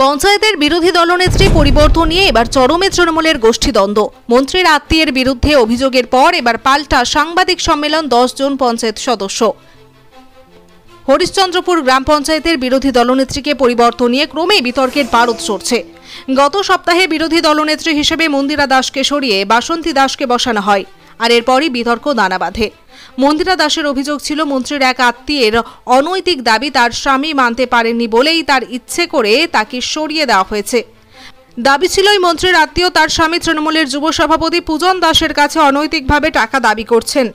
পঞ্চায়েতের বিরোধী দলনেত্রী পরিবর্তন নিয়ে এবার চরমে তৃণমূলের গোষ্ঠীদ্বন্দ্ব। মন্ত্রীর আত্মীয়ের বিরুদ্ধে অভিযোগের পর এবার পাল্টা সাংবাদিক সম্মেলন 10 জন পঞ্চায়েত সদস্য। হরিশ্চন্দ্রপুর গ্রাম পঞ্চায়েতের বিরোধী দলনেত্রীকে পরিবর্তন নিয়ে ক্রমেই বিতর্কের পারদ চড়ছে। গত সপ্তাহে বিরোধী দলনেত্রী হিসেবে মন্দিরা দাসকে সরিয়ে বাসন্তী দাসকে বসানো হয়, আর এরপরই বিতর্ক দানা বাঁধে। মন্দিরা দাসের অভিযোগ ছিল মন্ত্রীর এক আত্মীয়ের অনৈতিক দাবি তার স্বামী মানতে পারেননি বলেই তার ইচ্ছে করে তাকে সরিয়ে দেওয়া হয়েছে। দাবি ছিল ওই মন্ত্রীর আত্মীয় তার স্বামী তৃণমূলের যুব সভাপতি পূজন দাসের কাছে অনৈতিকভাবে টাকা দাবি করছেন,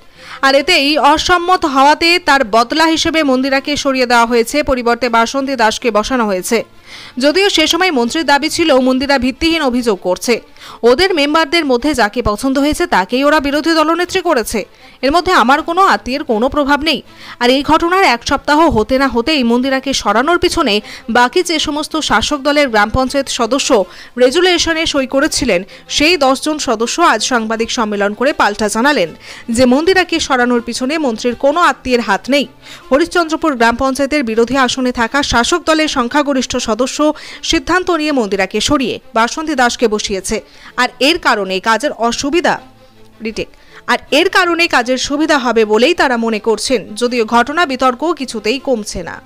আর এতেই অসম্মত হওয়াতে তার বদলা হিসেবে মন্দিরাকে সরিয়ে দেওয়া হয়েছে, পরিবর্তে বাসন্তী দাসকে বসানো হয়েছে। যদিও সে সময় মন্ত্রীর দাবি ছিল মন্দিরা ভিত্তিহীন অভিযোগ করছে, ওদের মেম্বারদের মধ্যে যাকে পছন্দ হয়েছে তাকেই ওরা বিরোধী দলনেত্রী করেছে, এর মধ্যে আমার কোনো আত্মীয়ের কোনো প্রভাব নেই। আর এই ঘটনার এক সপ্তাহ হতে না হতেই মন্দিরাকে সরানোর পিছনে বাকি যে সমস্ত শাসক দলের গ্রাম পঞ্চায়েত সদস্য রেজুলেশনে সই করেছিলেন সেই 10 জন সদস্য আজ সাংবাদিক সম্মেলন করে পাল্টা জানালেন যে মন্দিরাকে সরানোর পিছনে মন্ত্রীর কোনো আত্মীয়ের হাত নেই। হরিশ্চন্দ্রপুর গ্রাম পঞ্চায়েতের বিরোধী আসনে থাকা শাসক দলের সংখ্যাগরিষ্ঠ সদস্য সিদ্ধান্ত নিয়ে মন্দিরাকে সরিয়ে বাসন্তী দাসকে বসিয়েছে, আর এর কারণে কাজের সুবিধা হবে বলেই তারা মনে করছেন, যদিও ঘটনা বিতর্ক কিছুতেই কমছে না।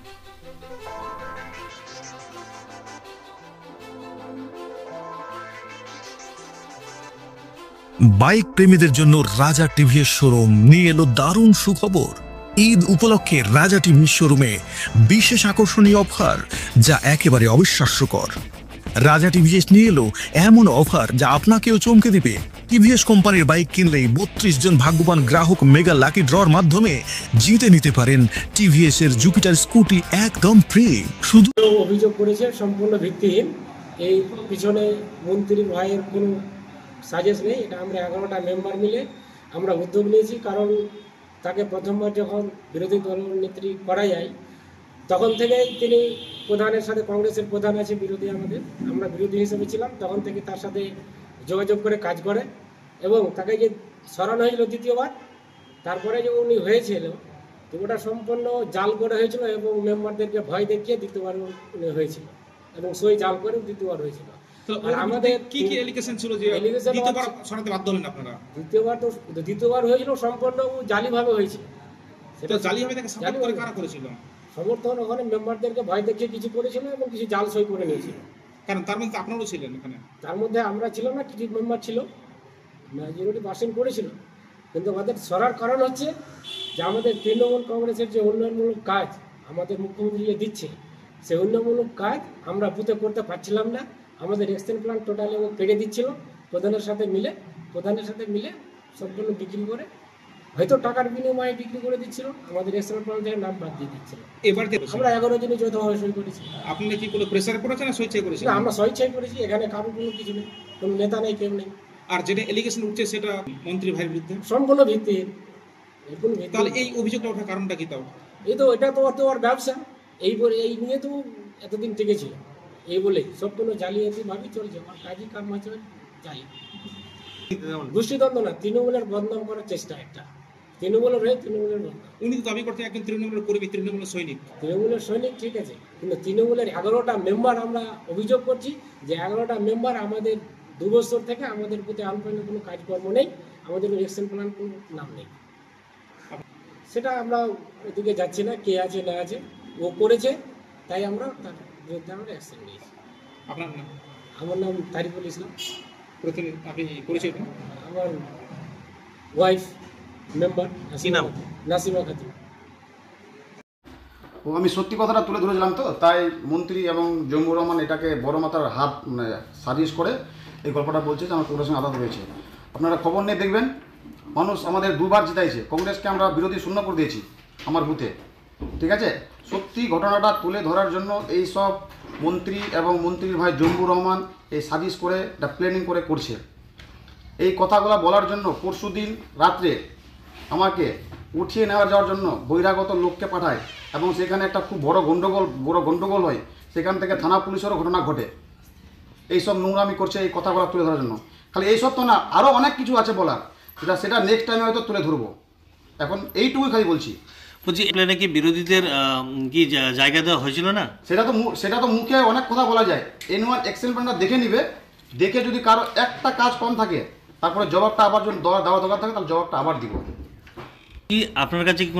বাইক প্রেমীদের জন্য রাজা টিভিএস শোরুম নিয়ে এলো দারুণ সুখবর। ঈদ উপলক্ষে রাজা টিভিএস শোরুমে বিশেষ আকর্ষণীয় অফার যা একেবারে অবিশ্বাস্যকর। রাজা টিভিএস নিয়ে এলো এমন অফার যা আপনাকেও চমকে দেবে। টিভিএস কোম্পানির বাইক কিনলেই 32 জন ভাগ্যবান গ্রাহক মেগা লাকি ড্রর মাধ্যমে জিতে নিতে পারেন টিভিএস এর জুপিটার স্কুটি একদম ফ্রি। শুধু অভিযোগ করেছে সম্পূর্ণ ভিত্তিহীন, এই পিছনে মন্ত্রীর ভাইয়ের কোনো সাজেশ নেই। এটা আমরা 11টা মেম্বার মিলে আমরা উদ্যোগ নিয়েছি, কারণ তাকে প্রথমবার যখন বিরোধী দলনেত্রী করা যায় তখন থেকেই তিনি প্রধানের সাথে, কংগ্রেসের প্রধান আছে বিরোধী, আমরা বিরোধী হিসেবে ছিলাম, তখন থেকে তার সাথে যোগাযোগ করে কাজ করে, এবং তাকে যে সরানো হয়েছিল দ্বিতীয়বার, তারপরে যে উনি হয়েছিল তো ওটা সম্পূর্ণ জাল করে হয়েছিল, এবং মেম্বারদেরকে ভয় দেখিয়ে দ্বিতীয়বার উনি হয়েছিল, এবং সই জাল করে দ্বিতীয়বার হয়েছিল। আর আমাদের কি কি এলিগেশন ছিল যে দ্বিতীয়বার সরাতে বাধ্য হলেন আপনারা? দ্বিতীয়বার হয়েছিল সম্পূর্ণ জালিভাবে হয়েছিল। সেটা জালিভাবে তাকে সাপোর্ট করে কারা করেছিল? সমর্থন ওখানে মেম্বারদেরকে ভয় দেখিয়ে কিছু করেছিল এবং কিছু জাল সই করে নিয়েছিল। কারণ তার মধ্যে আপনারাও ছিলেন এখানে? তার মধ্যে আমরা ছিলাম না, কিছু মেম্বার ছিল, মেজরিটি পার্সেন্ট করেছিল। কিন্তু আমাদের সরার কারণ হচ্ছে যে আমাদের তৃণমূল কংগ্রেসের যে উন্নয়নমূলক কাজ আমাদের মুখ্যমন্ত্রী যে দিচ্ছে, সেই উন্নয়নমূলক কাজ আমরা বুথে করতে পারছিলাম না। আমাদের এক্সটেন প্ল্যান টোটালি ও কেটে দিচ্ছিল প্রধানের সাথে মিলে সম্পূর্ণ বিক্রি করে, হয়তো টাকার বিনিময়ে বিক্রি করে দিচ্ছিল, আমাদের এক্সটেন প্ল্যান থেকে নাম বাদ দিয়ে দিচ্ছিল। এবার আমরা 11 জনই যৌথভাবে সই করেছি। আপনি কি কোনো প্রেসার করেছেন না স্বেচ্ছায় করেছেন? আমরা স্বেচ্ছায় করেছি, এখানে কারোর কোনো কিছু নেই, কোনো নেতা নেই, কেউ নেই। আর যেটা এলিগেশন উঠছে সেটা মন্ত্রী ভাইয়ের বিরুদ্ধে সম্পূর্ণ ভিত্তিহীন। তাহলে এই অভিযোগটা ওঠার কারণটা কি? তাও এটা তো ওর ব্যবসা, এই নিয়ে তো এতদিন টিকেছিল, এই বলে সম্পূর্ণ জালিয়াতি ভাবে চলছে, আমার কাজই কাম আছে জালি। গোষ্ঠীদ্বন্দ্ব না, তৃণমূলের বদনাম করার চেষ্টা, একটা তৃণমূলের বদনাম। উনি তো দাবি করতে একজন তৃণমূলের কর্মী, তৃণমূলের সৈনিক, ঠিক আছে, কিন্তু তৃণমূলের 11টা মেম্বার আমরা অভিযোগ করছি যে 11টা মেম্বার আমাদের 2 বছর থেকে আমাদের প্রতি আনপাইনে কোনো কাজকর্ম নেই, আমাদের অ্যাকশন প্ল্যান কোনো নাম নেই। সেটা আমরা ওদিকে যাচ্ছি না, কে আছে না আছে, ও করেছে তাই আমরা তার বিরুদ্ধে আমরা অ্যাকশন নিয়েছি। আপনার নাম? আমার নাম তারিকুল ইসলাম। আপনি করেছেন? আমার ওয়াইফ মেম্বার নাসিমা খাতুন। আমি সত্যি কথাটা তুলে ধরেছিলাম, তো তাই মন্ত্রী এবং জম্বুর রহমান এটাকে বড় মাথার হাত সাজেস্ট করে এই গল্পটা বলছে যে আমার কংগ্রেসের আঘাত হয়েছে। আপনারা খবর নিয়ে দেখবেন, মানুষ আমাদের 2বার জিতাইছে, কংগ্রেসকে আমরা বিরোধী শূন্য করে দিয়েছি আমার বুথে, ঠিক আছে। সত্যি ঘটনাটা তুলে ধরার জন্য এই সব মন্ত্রী এবং মন্ত্রীর ভাই জম্বুর রহমান এই সাজিশ করে একটা প্ল্যানিং করে করছে। এই কথাগুলো বলার জন্য পরশুদিন রাত্রে আমাকে উঠিয়ে নেওয়া যাওয়ার জন্য বহিরাগত লোককে পাঠায়, এবং সেখানে একটা খুব বড় গণ্ডগোল হয়, সেখান থেকে থানা পুলিশেরও ঘটনা ঘটে। এইসব নোংরামি করছে এই কথাগুলো তুলে ধরার জন্য। খালি এইসব তো না, আরও অনেক কিছু আছে বলার, সেটা নেক্সট টাইমে হয়তো তুলে ধরবো। এখন এইটুকুই খালি বলছি। বলছি এখানে কি বিরোধীদের কি জায়গা দেওয়া হয়েছিল না? সেটা তো মুখে অনেক কথা বলা যায়। N1 এক্সেল প্ল্যানটা দেখে নিবে, দেখে যদি কারো একটা কাজ কম থাকে তারপরে জবাবটা আবার যদি দেওয়া দরকার থাকে তাহলে জবাবটা আবার দিব। কি আপনার কাছে কি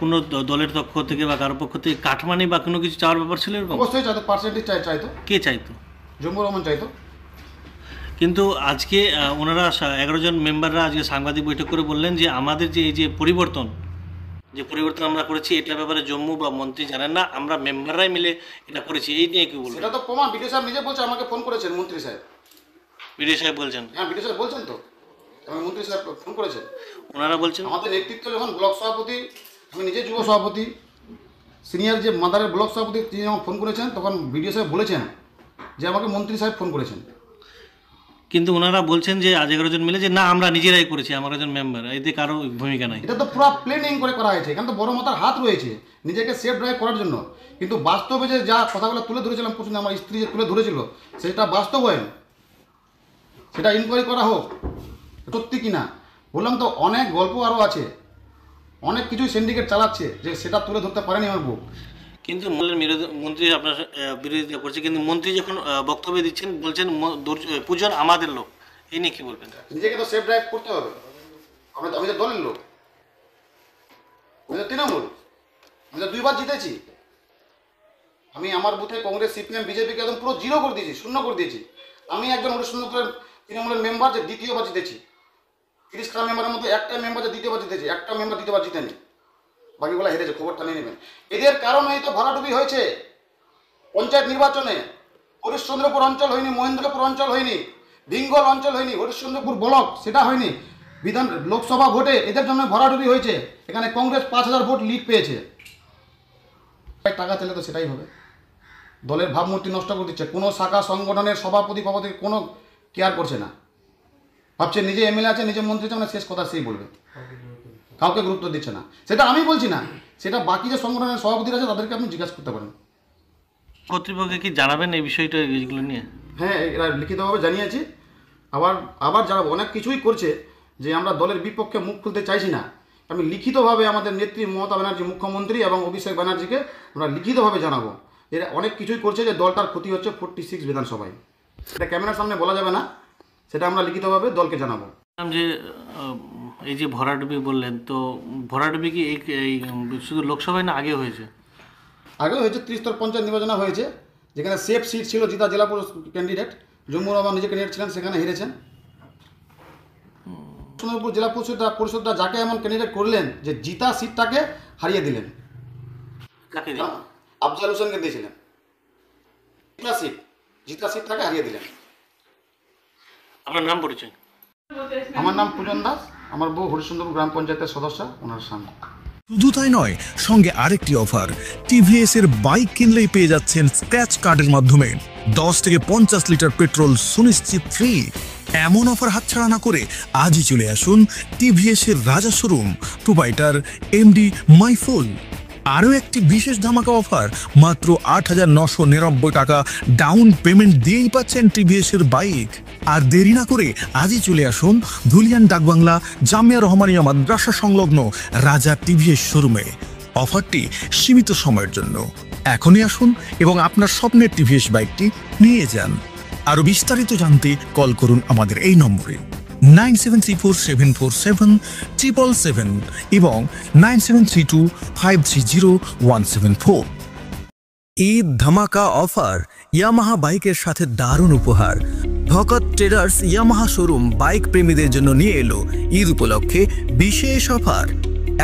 কোনো দলের পক্ষ থেকে বা কারোর পক্ষ থেকে কাটমানি বা কোনো কিছু চাওয়ার ব্যাপার ছিল এরকম? অবশ্যই চাইতো, পার্সেন্টেজ চাইতো। কে চাইতো? জম্মুর রহমান চাইতো। কিন্তু আজকে ওনারা 11 জন মেম্বাররা আজকে সাংবাদিক বৈঠক করে বললেন যে আমাদের যে এই যে পরিবর্তন আমরা করেছি এটার ব্যাপারে জম্মু বা মন্ত্রী জানেন না, আমরা মেম্বাররাই মিলে এটা করেছি। এই নিয়ে কি বলবেন? সেটা তো প্রমাণ, বিডিও সাহেব নিজে বলছে, আমাকে ফোন করেছেন মন্ত্রী সাহেব। বিডিও সাহেব বলছেন? হ্যাঁ, বিডিও সাহেব বলছেন তো, আমি মন্ত্রী সাহেব ফোন করেছেন। ওনারা বলছেন আমাদের নেতৃত্ব যখন ব্লক সভাপতি, আমি নিজে যুব সভাপতি, সিনিয়র যে মাদারের ব্লক সভাপতি তিনি যখন ফোন করেছেন তখন বিডিও সাহেব বলেছেন যে আমাকে মন্ত্রী সাহেব ফোন করেছেন। কিন্তু ওনারা বলছেন যে আজ 11 জন মিলে যে না আমরা নিজেরাই করেছি, আমার একজন মেম্বার, এতে কারো ভূমিকা নাই। এটা তো পুরো প্ল্যানিং করে করা হয়েছে, এখানে তো বড় মাথার হাত রয়েছে নিজেকে সেফ ড্রাইভ করার জন্য। কিন্তু বাস্তবে যে যা কথাগুলো তুলে ধরেছিলাম প্রথমে আমার স্ত্রী যে তুলে ধরেছিল সেটা বাস্তবায়ন, সেটা ইনকোয়ারি করা হোক সত্যি কিনা। বললাম তো অনেক গল্প আরও আছে, অনেক কিছুই সিন্ডিকেট চালাচ্ছে, যে সেটা তুলে ধরতে পারেনি আমার বউ। কিন্তু মন্ত্রী আপনার বিরোধিতা করছে, কিন্তু মন্ত্রী যখন বক্তব্য দিচ্ছেন বলছেন পুজোর আমাদের লোক, এই নিয়ে কি বলবেন? নিজেকে তো সেফ ড্রাইভ করতে হবে। আমি তো দলের লোক, আমি তো তৃণমূল, আমি তো 2বার জিতেছি। আমি আমার বুথে কংগ্রেস, সিপিএম, বিজেপিকে একদম পুরো জিরো করে দিয়েছি, শূন্য করে দিয়েছি। আমি একজন হরিশ্চন্দ্রপুরের তৃণমূলের মেম্বার যে 2য়বার জিতেছি। 30টা মেম্বারের মধ্যে একটা মেম্বার যে 2য়বার জিতেছি, একটা মেম্বার 2য়বার জিতেনি, বাকিগুলো হেরেছে। খবরটা নিয়ে নেবেন। এদের কারণেই তো ভরাডুবি হয়েছে পঞ্চায়েত নির্বাচনে। হরিশ্চন্দ্রপুর অঞ্চল হয়নি, মহেন্দ্রপুর অঞ্চল হয়নি, ভিঙ্গল অঞ্চল হয়নি, হরিশ্চন্দ্রপুর ব্লক সেটা হয়নি। লোকসভা ভোটে এদের জন্য ভরাডুবি হয়েছে। এখানে কংগ্রেস 5000 ভোট লিড পেয়েছে। টাকা চাইলে তো সেটাই হবে। দলের ভাবমূর্তি নষ্ট করে দিচ্ছে। কোনো শাখা সংগঠনের সভাপতি কোনো কেয়ার করছে না, ভাবছে নিজে এমএলএ আছে, নিজে মন্ত্রী আছে, মানে শেষ কথা সেই বলবে, কাউকে গুরুত্ব দিচ্ছে না। সেটা আমি বলছি না, সেটা বাকি যে সংগঠনের সভাপতিরা আছে তাদেরকে আপনি জিজ্ঞাসা করতে পারেন। কর্তৃপক্ষকে কি জানাবেন এই বিষয়টা, এইগুলো নিয়ে? হ্যাঁ, এরা লিখিতভাবে জানিয়েছি। আবার যারা অনেক কিছুই করছে যে আমরা দলের বিপক্ষে মুখ খুলতে চাইছি না, আমি লিখিতভাবে আমাদের নেত্রী মমতা ব্যানার্জি, মুখ্যমন্ত্রী এবং অভিষেক ব্যানার্জিকে আমরা লিখিতভাবে জানাবো। এরা অনেক কিছুই করছে যে দলটার ক্ষতি হচ্ছে 46 বিধানসভায়। এটা ক্যামেরার সামনে বলা যাবে না, সেটা আমরা লিখিতভাবে দলকে জানাবো। যে এই যে ভরাডুবি বললেন, তো ভরাডুবি কি এই শুধু লোকসভায় না আগে হয়েছে? আগে হয়েছে, 30 পঞ্চায়েত নির্বাচন হয়েছে, যেখানে সেফ সিট ছিল জিতা জেলা ক্যান্ডিডেট জম্মুর রহমান নিজে ক্যান্ডিডেট ছিলেন, সেখানে হেরেছেন। সোনারপুর জেলা পরিষদরা যাকে এমন ক্যান্ডিডেট করলেন যে জিতা সিটটাকে হারিয়ে দিলেন। আফজাল হোসেনকে দিয়েছিলেন জিতা সিটটাকে হারিয়ে দিলেন। আপনার নাম পরিচয়? আমার নাম পূজন দাস, আমার বউ হরিশ্চন্দ্রপুর গ্রাম পঞ্চায়েতের সদস্য, ওনার সঙ্গে। শুধু তাই নয়, সঙ্গে আরেকটি অফার, টিভিএস এর বাইক কিনলেই পেয়ে যাচ্ছেন স্ক্র্যাচ কার্ডের মাধ্যমে 10 থেকে 50 লিটার পেট্রোল সুনিশ্চিত ফ্রি। এমন অফার হাতছাড়া না করে আজই চলে আসুন টিভিএস এর রাজা শোরুম, প্রোপাইটার এমডি মাইফুল। আরও একটি বিশেষ ধামাকা অফার, মাত্র 8,999 টাকা ডাউন পেমেন্ট দিয়েই পাচ্ছেন টিভিএস এর বাইক। আর দেরি না করে আজই চলে আসুন ধুলিয়ান ডাকবাংলা জামিয়া রহমানিয়া মাদ্রাসা সংলগ্ন রাজা টিভিএস শোরুমে। অফারটি সীমিত সময়ের জন্য। এখনই আসুন এবং আপনার স্বপ্নের টিভিএস বাইকটি নিয়ে যান। আরও বিস্তারিত জানতে কল করুন আমাদের এই নম্বরে 9734747777 এবং 9732530174। ঈদ ধামাকা অফার, ইয়ামাহা বাইকের সাথে দারুণ উপহার। ভকত ট্রেডার্স ইয়ামাহা শোরুম বাইক প্রেমীদের জন্য নিয়ে এলো ঈদ উপলক্ষে বিশেষ অফার।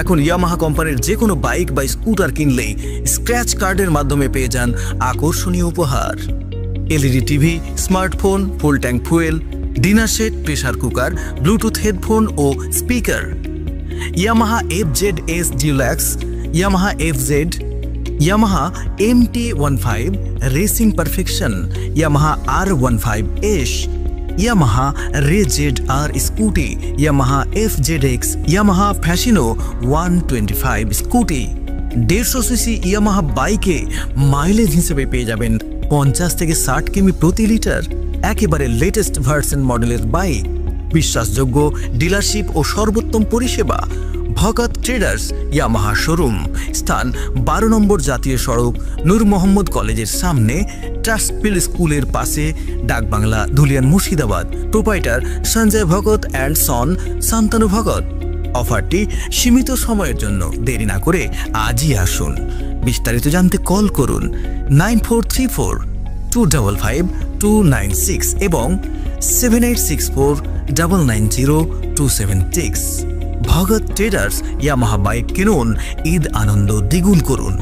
এখন ইয়ামাহা কোম্পানির যে কোনো বাইক বা স্কুটার কিনলেই স্ক্র্যাচ কার্ডের মাধ্যমে পেয়ে যান আকর্ষণীয় উপহার। LED TV, smartphone, full tank fuel, dinner set, pressure cooker, bluetooth headphone ও speaker. Yamaha FZS deluxe, Yamaha FZ, Yamaha MT15 racing perfection, Yamaha R15S, Yamaha Ray ZR scooty, Yamaha FZX, Yamaha Fascino 125 scooty. 150 cc Yamaha বাইকে mileage হিসেবে পেয়ে যাবেন 50 থেকে 60 কিমি প্রতি litre. একেবারে latest version মডেলের বাইক, বিশ্বাসযোগ্য ডিলারশিপ ও সর্বোত্তম পরিষেবা। ভগত ট্রেডার্স ইয়ামাহা শোরুম, স্থান 12 নম্বর জাতীয় সড়ক, নূর মোহাম্মদ কলেজের সামনে, ট্রাস্টপিল স্কুলের পাশে, Dakbangla, Dhulian, Murshidabad. Proprietor Sanjay Bhagat and son, Shantanu Bhagat. অফারটি সীমিত সময়ের জন্য, দেরি না করে আজই আসুন। বিস্তারিত জানতে কল করুন 9434255296 এবং 7864990276। ভগত ট্রেডার্স ইয়ামাহা বাইক কিনুন, ঈদ আনন্দ দ্বিগুণ করুন।